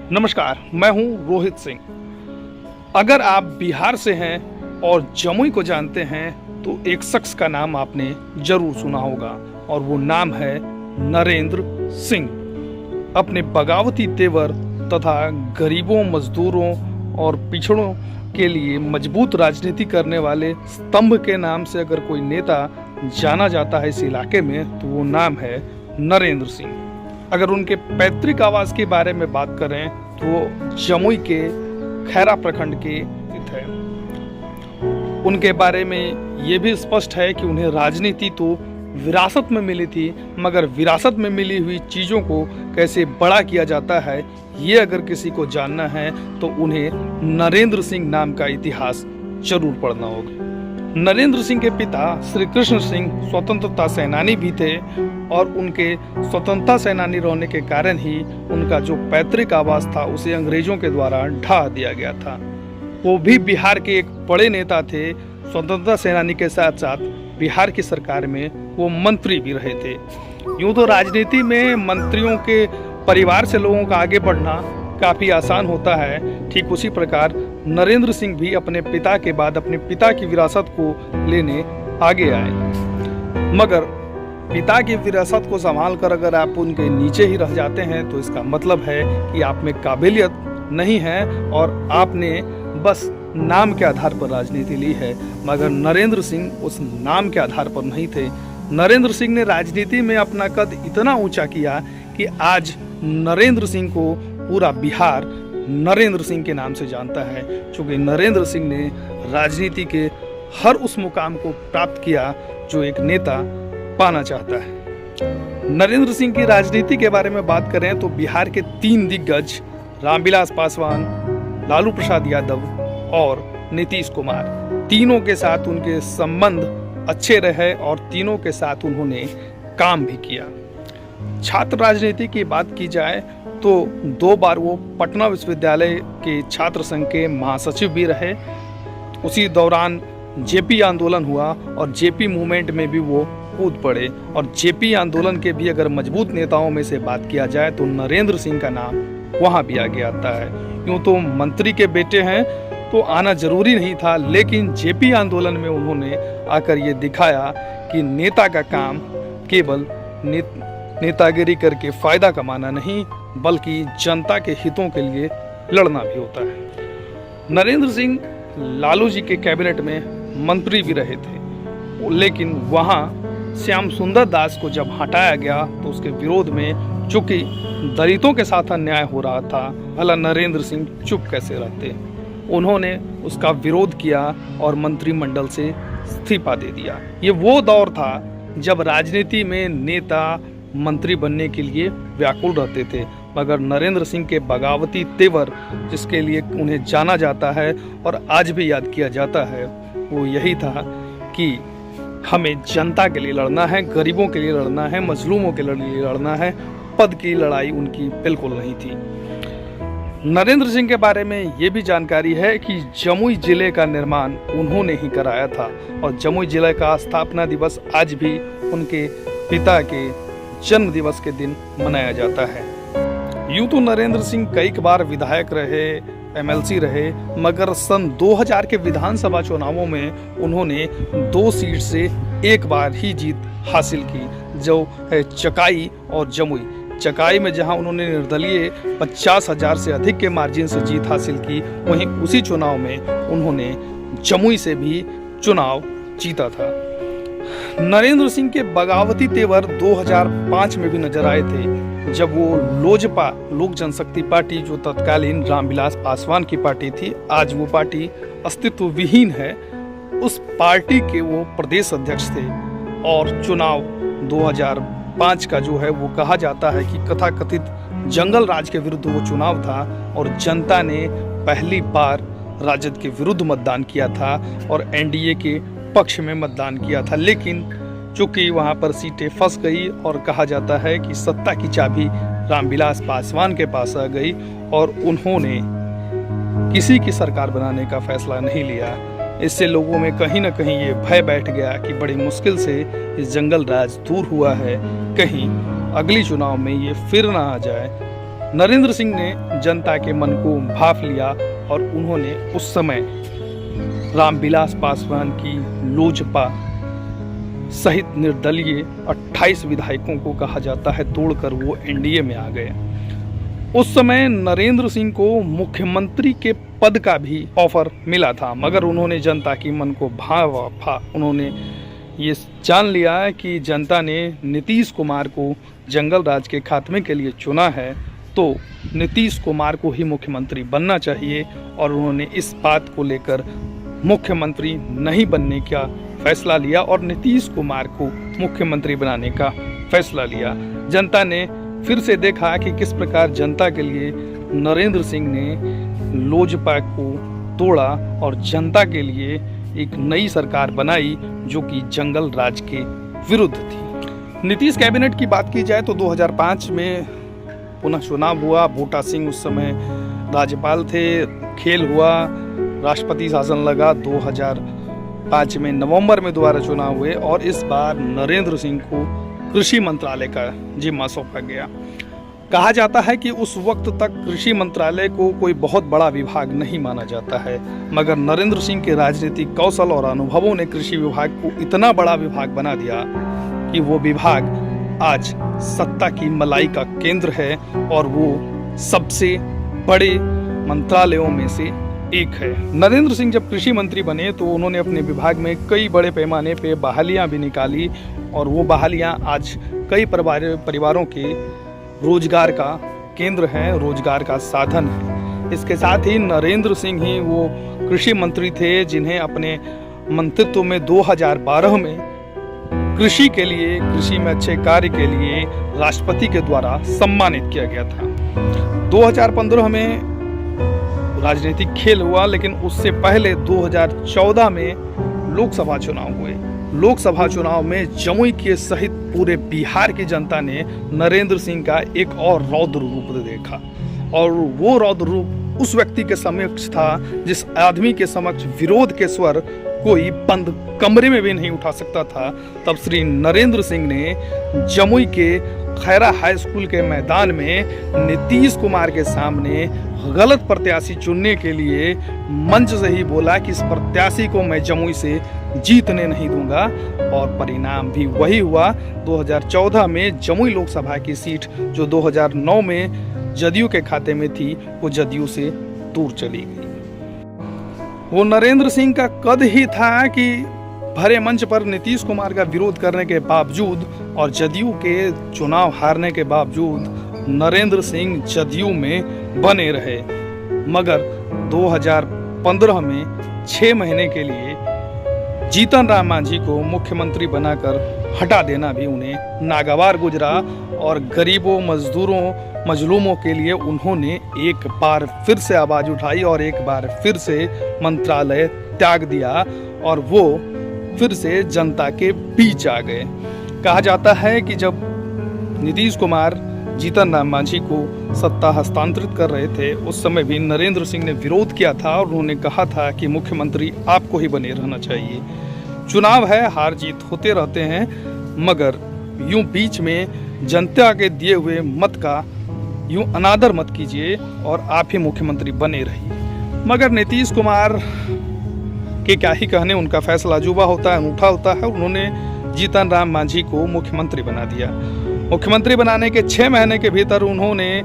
नमस्कार, मैं हूं रोहित सिंह। अगर आप बिहार से हैं और जमुई को जानते हैं तो एक शख्स का नाम आपने जरूर सुना होगा और वो नाम है नरेंद्र सिंह। अपने बगावती तेवर तथा गरीबों, मजदूरों और पिछड़ों के लिए मजबूत राजनीति करने वाले स्तंभ के नाम से अगर कोई नेता जाना जाता है इस इलाके में तो वो नाम है नरेंद्र सिंह। अगर उनके पैतृक आवास के बारे में बात करें तो वो जमुई के खैरा प्रखंड के थे। उनके बारे में ये भी स्पष्ट है कि उन्हें राजनीति तो विरासत में मिली थी, मगर विरासत में मिली हुई चीज़ों को कैसे बड़ा किया जाता है ये अगर किसी को जानना है तो उन्हें नरेंद्र सिंह नाम का इतिहास जरूर पढ़ना होगा। नरेंद्र सिंह के पिता श्री कृष्ण सिंह स्वतंत्रता सेनानी भी थे और उनके स्वतंत्रता सेनानी रहने के कारण ही उनका जो पैतृक आवास था उसे अंग्रेजों के द्वारा ढा दिया गया था। वो भी बिहार के एक बड़े नेता थे। स्वतंत्रता सेनानी के साथ साथ बिहार की सरकार में वो मंत्री भी रहे थे। यूं तो राजनीति में मंत्रियों के परिवार से लोगों का आगे बढ़ना काफ़ी आसान होता है, ठीक उसी प्रकार नरेंद्र सिंह भी अपने पिता के बाद अपने पिता की विरासत को लेने आगे आए। मगर पिता की विरासत को संभाल कर अगर आप उनके नीचे ही रह जाते हैं तो इसका मतलब है कि आप में काबिलियत नहीं है और आपने बस नाम के आधार पर राजनीति ली है। मगर नरेंद्र सिंह उस नाम के आधार पर नहीं थे। नरेंद्र सिंह ने राजनीति में अपना कद इतना ऊंचा किया कि आज नरेंद्र सिंह को पूरा बिहार नरेंद्र सिंह के नाम से जानता है, क्योंकि नरेंद्र सिंह ने राजनीति के हर उस मुकाम को प्राप्त किया जो एक नेता पाना चाहता है। नरेंद्र सिंह की राजनीति के बारे में बात करें तो बिहार के 3 दिग्गज रामविलास पासवान, लालू प्रसाद यादव और नीतीश कुमार, तीनों के साथ उनके संबंध अच्छे रहे और तीनों के साथ उन्होंने काम भी किया। छात्र राजनीति की बात की जाए तो 2 बार वो पटना विश्वविद्यालय के छात्र संघ के महासचिव भी रहे। उसी दौरान जेपी आंदोलन हुआ और जेपी मूवमेंट में भी वो कूद पड़े और जेपी आंदोलन के भी अगर मजबूत नेताओं में से बात किया जाए तो नरेंद्र सिंह का नाम वहाँ भी आगे आता है। यूँ तो मंत्री के बेटे हैं तो आना जरूरी नहीं था, लेकिन जेपी आंदोलन में उन्होंने आकर ये दिखाया कि नेता का काम केवल नेतागिरी करके फायदा कमाना नहीं बल्कि जनता के हितों के लिए लड़ना भी होता है। नरेंद्र सिंह लालू जी के कैबिनेट में मंत्री भी रहे थे, लेकिन वहाँ श्याम सुंदर दास को जब हटाया गया तो उसके विरोध में, चूंकि दलितों के साथ अन्याय हो रहा था, भला नरेंद्र सिंह चुप कैसे रहते। उन्होंने उसका विरोध किया और मंत्रिमंडल से इस्तीफा दे दिया। ये वो दौर था जब राजनीति में नेता मंत्री बनने के लिए व्याकुल रहते थे, मगर नरेंद्र सिंह के बगावती तेवर जिसके लिए उन्हें जाना जाता है और आज भी याद किया जाता है वो यही था कि हमें जनता के लिए लड़ना है, गरीबों के लिए लड़ना है, मजलूमों के लिए लड़ना है। पद की लड़ाई उनकी बिल्कुल नहीं थी। नरेंद्र सिंह के बारे में ये भी जानकारी है कि जमुई जिले का निर्माण उन्होंने ही कराया था और जमुई जिले का स्थापना दिवस आज भी उनके पिता के जन्म दिवस के दिन मनाया जाता है। यूं तो नरेंद्र सिंह कई बार विधायक रहे, एमएलसी रहे, मगर सन 2000 के विधानसभा चुनावों में उन्होंने 2 सीट से एक बार ही जीत हासिल की, जो है चकाई और जमुई। चकाई में जहां उन्होंने निर्दलीय 50,000 से अधिक के मार्जिन से जीत हासिल की, वहीं उसी चुनाव में उन्होंने जमुई से भी चुनाव जीता था। नरेंद्र सिंह के बगावती तेवर 2005 में भी नजर आए थे, जब वो लोजपा, लोक जनशक्ति पार्टी, जो तत्कालीन रामविलास पासवान की पार्टी थी, आज वो पार्टी अस्तित्व विहीन है, उस पार्टी के वो प्रदेश अध्यक्ष थे। और चुनाव 2005 का जो है वो कहा जाता है कि कथाकथित जंगल राज के विरुद्ध वो चुनाव था और जनता ने पहली बार राजद के विरुद्ध मतदान किया था और एनडीए के पक्ष में मतदान किया था। लेकिन चूंकि वहां पर सीटें फंस गई और कहा जाता है कि सत्ता की चाबी रामविलास पासवान के पास आ गई और उन्होंने किसी की सरकार बनाने का फैसला नहीं लिया। इससे लोगों में कहीं ना कहीं ये भय बैठ गया कि बड़ी मुश्किल से इस जंगल राज दूर हुआ है, कहीं अगली चुनाव में ये फिर ना आ जाए। नरेंद्र सिंह ने जनता के मन को भांप लिया और उन्होंने उस समय रामविलास पासवान की लोजपा सहित निर्दलीय 28 विधायकों को कहा जाता है तोड़कर वो एनडीए में आ गए। उस समय नरेंद्र सिंह को मुख्यमंत्री के पद का भी ऑफर मिला था, मगर उन्होंने जनता की मन को भांपा। उन्होंने ये जान लिया कि जनता ने नीतीश कुमार को जंगल राज के खात्मे के लिए चुना है, तो नीतीश कुमार को ही मुख्यमंत्री बनना चाहिए, और उन्होंने इस बात को लेकर मुख्यमंत्री नहीं बनने का फैसला लिया और नीतीश कुमार को मुख्यमंत्री बनाने का फैसला लिया। जनता ने फिर से देखा कि किस प्रकार जनता के लिए नरेंद्र सिंह ने लोजपा को तोड़ा और जनता के लिए एक नई सरकार बनाई जो कि जंगल राज के विरुद्ध थी। नीतीश कैबिनेट की बात की जाए तो 2005 में पुनः चुनाव हुआ। बूटा सिंह उस समय राज्यपाल थे, खेल हुआ, राष्ट्रपति शासन लगा। 2005 में नवंबर में दोबारा चुनाव हुए और इस बार नरेंद्र सिंह को कृषि मंत्रालय का जिम्मा सौंपा गया। कहा जाता है कि उस वक्त तक कृषि मंत्रालय को कोई बहुत बड़ा विभाग नहीं माना जाता है, मगर नरेंद्र सिंह के राजनीतिक कौशल और अनुभवों ने कृषि विभाग को इतना बड़ा विभाग बना दिया कि वो विभाग आज सत्ता की मलाई का केंद्र है और वो सबसे बड़े मंत्रालयों में से एक है। नरेंद्र सिंह जब कृषि मंत्री बने तो उन्होंने अपने विभाग में कई बड़े पैमाने पे बहालियां भी निकाली और वो बहालियां आज कई परिवारों के रोजगार का केंद्र है, रोजगार का साधन है। इसके साथ ही नरेंद्र सिंह ही वो कृषि मंत्री थे जिन्हें अपने मंत्रित्व में 2012 में कृषि के लिए, कृषि में अच्छे कार्य के लिए राष्ट्रपति के द्वारा सम्मानित किया गया था। 2015 में राजनीतिक खेल हुआ, लेकिन उससे पहले 2014 में लोकसभा चुनाव हुए। लोकसभा चुनाव में जमुई के सहित पूरे बिहार की जनता ने नरेंद्र सिंह का एक और रौद्र रूप देखा, और वो रौद्र रूप उस व्यक्ति के समक्ष था जिस आदमी के समक्ष विरोध के स्वर कोई बंद कमरे में भी नहीं उठा सकता था। तब श्री नरेंद्र सिंह ने जमुई के खैरा हाई स्कूल के मैदान में नीतीश कुमार के सामने गलत प्रत्याशी चुनने के लिए मंच से ही बोला कि इस प्रत्याशी को मैं जमुई से जीतने नहीं दूंगा, और परिणाम भी वही हुआ। 2014 में जमुई लोकसभा की सीट जो 2009 में जदयू के खाते में थी, वो जदयू से दूर चली गई। वो नरेंद्र सिंह का कद ही था कि भरे मंच पर नीतीश कुमार का विरोध करने के बावजूद और जदयू के चुनाव हारने के बावजूद नरेंद्र सिंह जदयू में बने रहे, मगर 2015 में 6 महीने के लिए जीतन राम मांझी को मुख्यमंत्री बनाकर हटा देना भी उन्हें नागवार गुजरा, और गरीबों, मजदूरों, मजलूमों के लिए उन्होंने एक बार फिर से आवाज उठाई और एक बार फिर से मंत्रालय त्याग दिया और वो फिर से जनता के बीच आ गए। कहा जाता है कि जब नीतीश कुमार जीतन राम मांझी को सत्ता हस्तांतरित कर रहे थे, उस समय भी नरेंद्र सिंह ने विरोध किया था और उन्होंने कहा था कि मुख्यमंत्री आपको ही बने रहना चाहिए। चुनाव है, हार जीत होते रहते हैं, मगर यूं बीच में जनता के दिए हुए मत का यूं अनादर मत कीजिए और आप ही मुख्यमंत्री बने रहिए। मगर नीतीश कुमार के क्या ही कहने, उनका फैसला अजूबा होता है, अनूठा होता है। उन्होंने जीतन राम मांझी को मुख्यमंत्री बना दिया। मुख्यमंत्री बनाने के 6 महीने के भीतर उन्होंने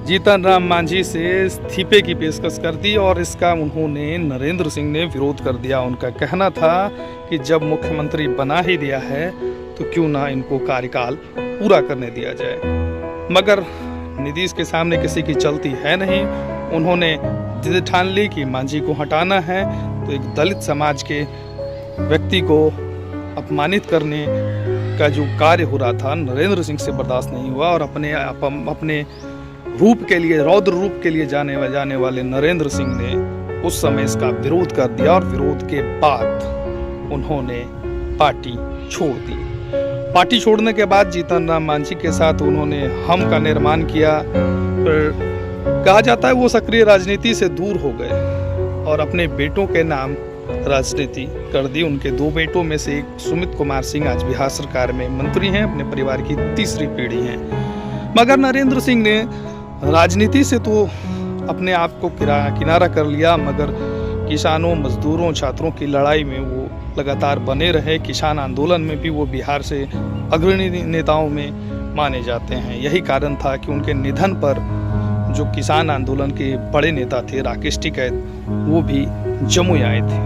जीतन राम मांझी से इस्तीफे की पेशकश कर दी और इसका उन्होंने नरेंद्र सिंह ने विरोध कर दिया। उनका कहना था कि जब मुख्यमंत्री बना ही दिया है तो क्यों ना इनको कार्यकाल पूरा करने दिया जाए। मगर नीतीश के सामने किसी की चलती है नहीं। उन्होंने जिद ठान ली कि मांझी को हटाना है, तो एक दलित समाज के व्यक्ति को अपमानित करने का जो कार्य हो रहा था नरेंद्र सिंह से बर्दाश्त नहीं हुआ और अपने रूप के लिए, रौद्र रूप के लिए जाने वाले नरेंद्र सिंह ने उस समय इसका विरोध कर दिया और विरोध के बाद उन्होंने पार्टी छोड़ दी। पार्टी छोड़ने के बाद जीतन राम मांझी के साथ उन्होंने हम का निर्माण किया। फिर कहा जाता है वो सक्रिय राजनीति से दूर हो गए और अपने बेटों के नाम राजनीति कर दी। उनके 2 बेटों में से एक सुमित कुमार सिंह आज बिहार सरकार में मंत्री हैं, अपने परिवार की तीसरी पीढ़ी हैं। मगर नरेंद्र सिंह ने राजनीति से तो अपने आप को किनारा कर लिया, मगर किसानों, मजदूरों, छात्रों की लड़ाई में वो लगातार बने रहे। किसान आंदोलन में भी वो बिहार से अग्रणी नेताओं में माने जाते हैं। यही कारण था कि उनके निधन पर जो किसान आंदोलन के बड़े नेता थे राकेश टिकैत, वो भी जमुई आए थे।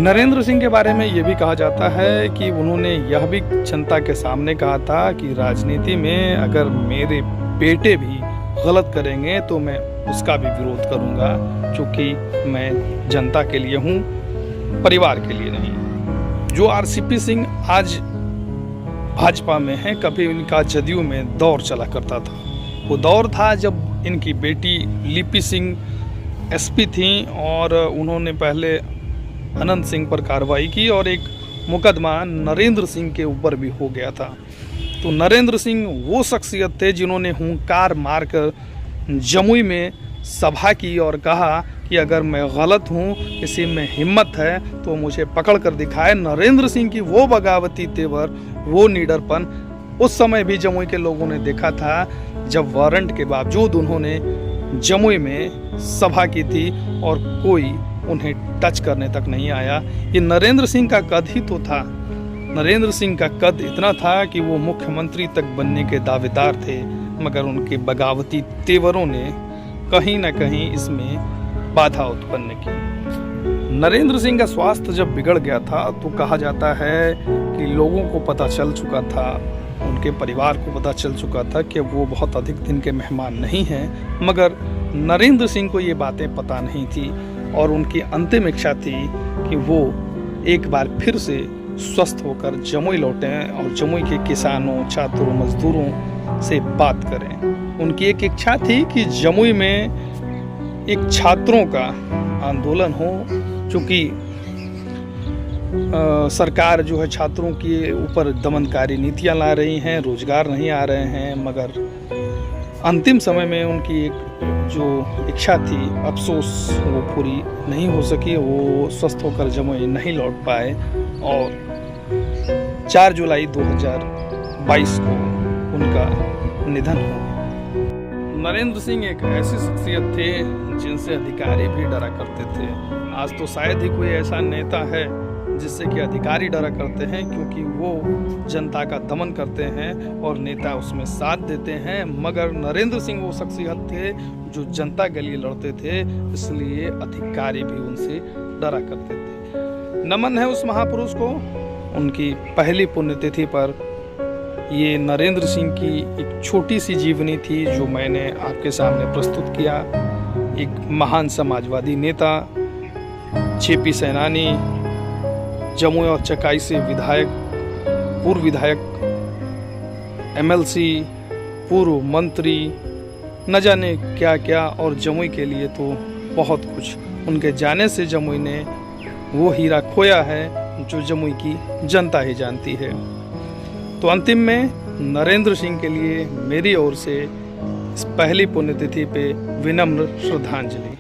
नरेंद्र सिंह के बारे में ये भी कहा जाता है कि उन्होंने यह भी जनता के सामने कहा था कि राजनीति में अगर मेरे बेटे भी गलत करेंगे तो मैं उसका भी विरोध करूंगा, क्योंकि मैं जनता के लिए हूं, परिवार के लिए नहीं। जो आरसीपी सिंह आज भाजपा में है, कभी इनका जदयू में दौर चला करता था। वो दौर था जब इनकी बेटी लिपि सिंह एसपी थी और उन्होंने पहले अनंत सिंह पर कार्रवाई की और एक मुकदमा नरेंद्र सिंह के ऊपर भी हो गया था। तो नरेंद्र सिंह वो शख्सियत थे जिन्होंने हुंकार मारकर जमुई में सभा की और कहा कि अगर मैं गलत हूँ, किसी में हिम्मत है तो मुझे पकड़ कर दिखाए। नरेंद्र सिंह की वो बगावती तेवर, वो निडरपन उस समय भी जमुई के लोगों ने देखा था, जब वारंट के बावजूद उन्होंने जमुई में सभा की थी और कोई उन्हें टच करने तक नहीं आया। ये नरेंद्र सिंह का कद ही तो था। नरेंद्र सिंह का कद इतना था कि वो मुख्यमंत्री तक बनने के दावेदार थे, मगर उनके बगावती तेवरों ने कहीं ना कहीं इसमें बाधा उत्पन्न की। नरेंद्र सिंह का स्वास्थ्य जब बिगड़ गया था तो कहा जाता है कि लोगों को पता चल चुका था, उनके परिवार को पता चल चुका था कि वो बहुत अधिक दिन के मेहमान नहीं हैं, मगर नरेंद्र सिंह को ये बातें पता नहीं थी और उनकी अंतिम इच्छा थी कि वो एक बार फिर से स्वस्थ होकर जमुई लौटें और जमुई के किसानों, छात्रों, मजदूरों से बात करें। उनकी एक इच्छा थी कि जमुई में एक छात्रों का आंदोलन हो, क्योंकि सरकार जो है छात्रों के ऊपर दमनकारी नीतियां ला रही हैं, रोजगार नहीं आ रहे हैं। मगर अंतिम समय में उनकी एक जो इच्छा थी, अफसोस वो पूरी नहीं हो सकी। वो स्वस्थ होकर जमुई नहीं लौट पाए और 4 जुलाई 2022 को उनका निधन हो गया। नरेंद्र सिंह एक ऐसी शख्सियत थे जिनसे अधिकारी भी डरा करते थे। आज तो शायद ही कोई ऐसा नेता है जिससे कि अधिकारी डरा करते हैं, क्योंकि वो जनता का दमन करते हैं और नेता उसमें साथ देते हैं। मगर नरेंद्र सिंह वो शख्सियत थे जो जनता के लिए लड़ते थे, इसलिए अधिकारी भी उनसे डरा करते थे। नमन है उस महापुरुष को। उनकी पहली पुण्यतिथि पर ये नरेंद्र सिंह की एक छोटी सी जीवनी थी जो मैंने आपके सामने प्रस्तुत किया। एक महान समाजवादी नेता, जेपी सेनानी, जमुई और चकाई से विधायक, पूर्व विधायक, एमएलसी, पूर्व मंत्री, न जाने क्या क्या, और जमुई के लिए तो बहुत कुछ। उनके जाने से जमुई ने वो हीरा खोया है जो जमुई की जनता ही जानती है। तो अंतिम में नरेंद्र सिंह के लिए मेरी ओर से इस पहली पुण्यतिथि पे विनम्र श्रद्धांजलि।